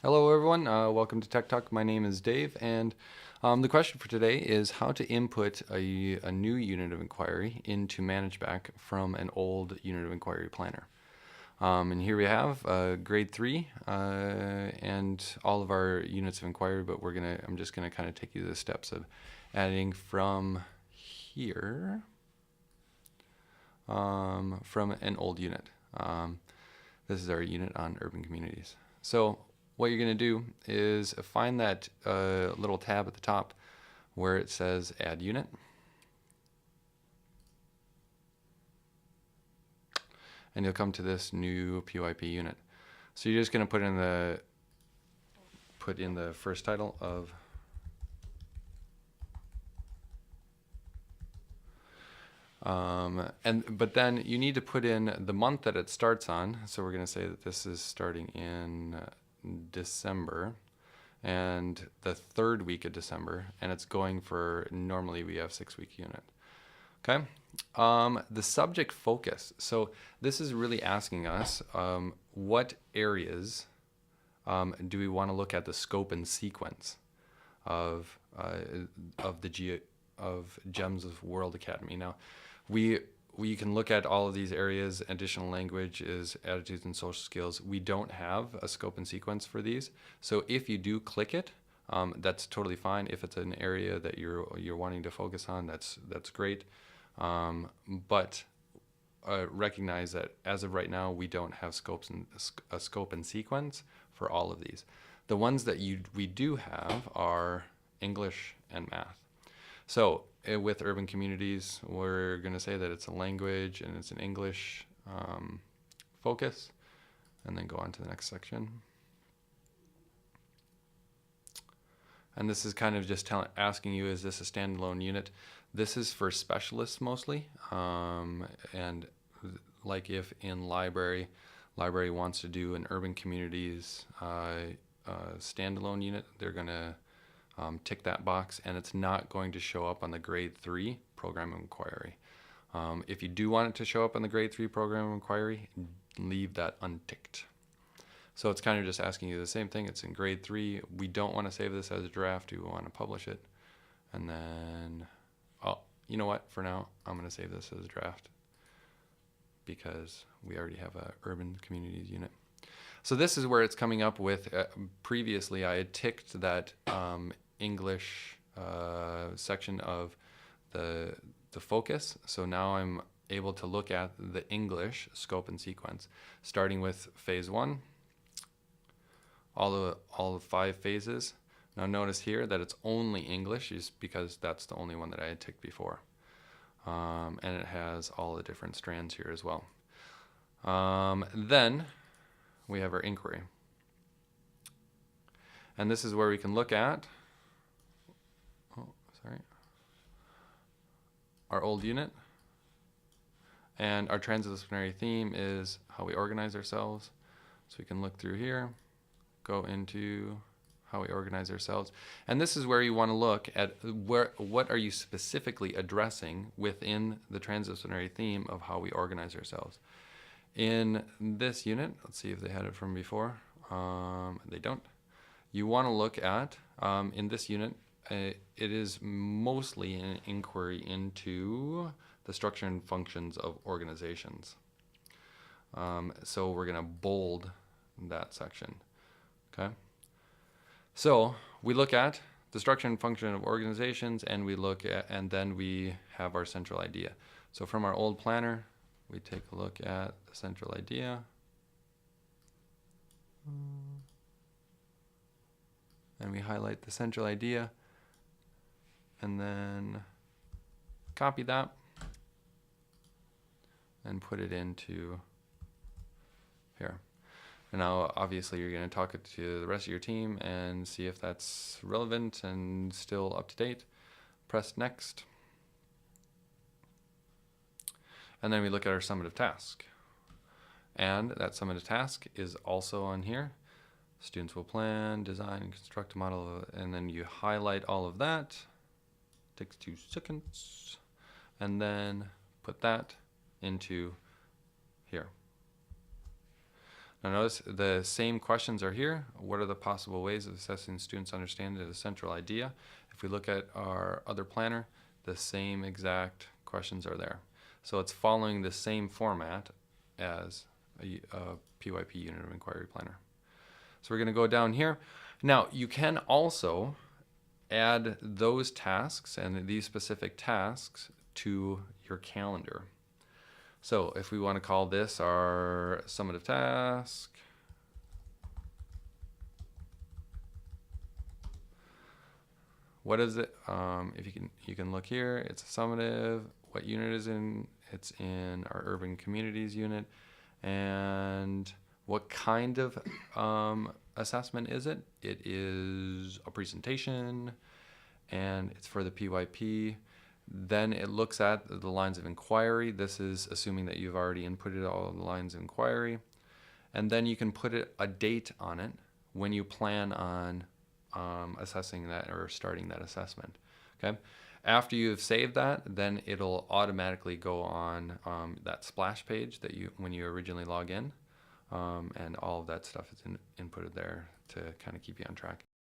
Hello everyone, welcome to Tech Talk. My name is Dave, and the question for today is how to input a new unit of inquiry into Managebac from an old unit of inquiry planner. And here we have grade 3 and all of our units of inquiry, but I'm just gonna kind of take you through the steps of adding from here, from an old unit. This is our unit on urban communities. So what you're going to do is find that little tab at the top where it says Add Unit. And you'll come to this new PYP unit. So you're just going to put in the first title of but then you need to put in the month that it starts on. So we're going to say that this is starting in December and the third week of December, and it's going for, normally we have 6-week unit. Okay. The subject focus. So this is really asking us what areas do we want to look at the scope and sequence of Gems of World Academy. Now, we can look at all of these areas. Additional languages, attitudes, and social skills. We don't have a scope and sequence for these. So if you do click it, that's totally fine. If it's an area that you're wanting to focus on, that's great. But recognize that as of right now, we don't have a scope and sequence for all of these. The ones that we do have are English and math. So with urban communities, we're going to say that it's a language and it's an English focus, and then go on to the next section. And this is kind of just asking you, is this a standalone unit? This is for specialists mostly, and like if in library wants to do an urban communities standalone unit, they're going to tick that box, and it's not going to show up on the grade 3 program of inquiry. If you do want it to show up on the grade 3 program of inquiry, leave that unticked. So it's kind of just asking you the same thing. It's in grade 3. We don't want to save this as a draft. We want to publish it. And then, oh, you know what? For now, I'm going to save this as a draft because we already have a urban communities unit. So this is where it's coming up with, previously I had ticked that English section of the focus. So now I'm able to look at the English scope and sequence, starting with phase 1, all the 5 phases. Now notice here that it's only English, just because that's the only one that I had ticked before. And it has all the different strands here as well. Then we have our inquiry. And this is where we can look at our old unit. And our transdisciplinary theme is how we organize ourselves. So we can look through here, go into how we organize ourselves. And this is where you want to look at what are you specifically addressing within the transdisciplinary theme of how we organize ourselves. In this unit, let's see if they had it from before. They don't. You want to look at, in this unit, it is mostly an inquiry into the structure and functions of organizations. So we're going to bold that section. Okay. So we look at the structure and function of organizations, and and then we have our central idea. So from our old planner, we take a look at the central idea. And we highlight the central idea, and then copy that and put it into here. And now obviously you're going to talk it to the rest of your team and see if that's relevant and still up to date. Press next. And then we look at our summative task. And that summative task is also on here. Students will plan, design, and construct a model, and then you highlight all of that. Takes 2 seconds. And then put that into here. Now notice the same questions are here. What are the possible ways of assessing students' understanding of the central idea? If we look at our other planner, the same exact questions are there. So it's following the same format as a PYP unit of inquiry planner. So we're going to go down here. Now you can also add those tasks and these specific tasks to your calendar. So if we want to call this our summative task, what is it? If you can look here, it's a summative. What unit is in? It's in our urban communities unit. And what kind of assessment is it? It is a presentation, and it's for the PYP. Then it looks at the lines of inquiry. This is assuming that you've already inputted all of the lines of inquiry. And then you can put a date on it when you plan on assessing that or starting that assessment. Okay. After you've saved that, then it'll automatically go on that splash page that when you originally log in, and all of that stuff is inputted there to kind of keep you on track.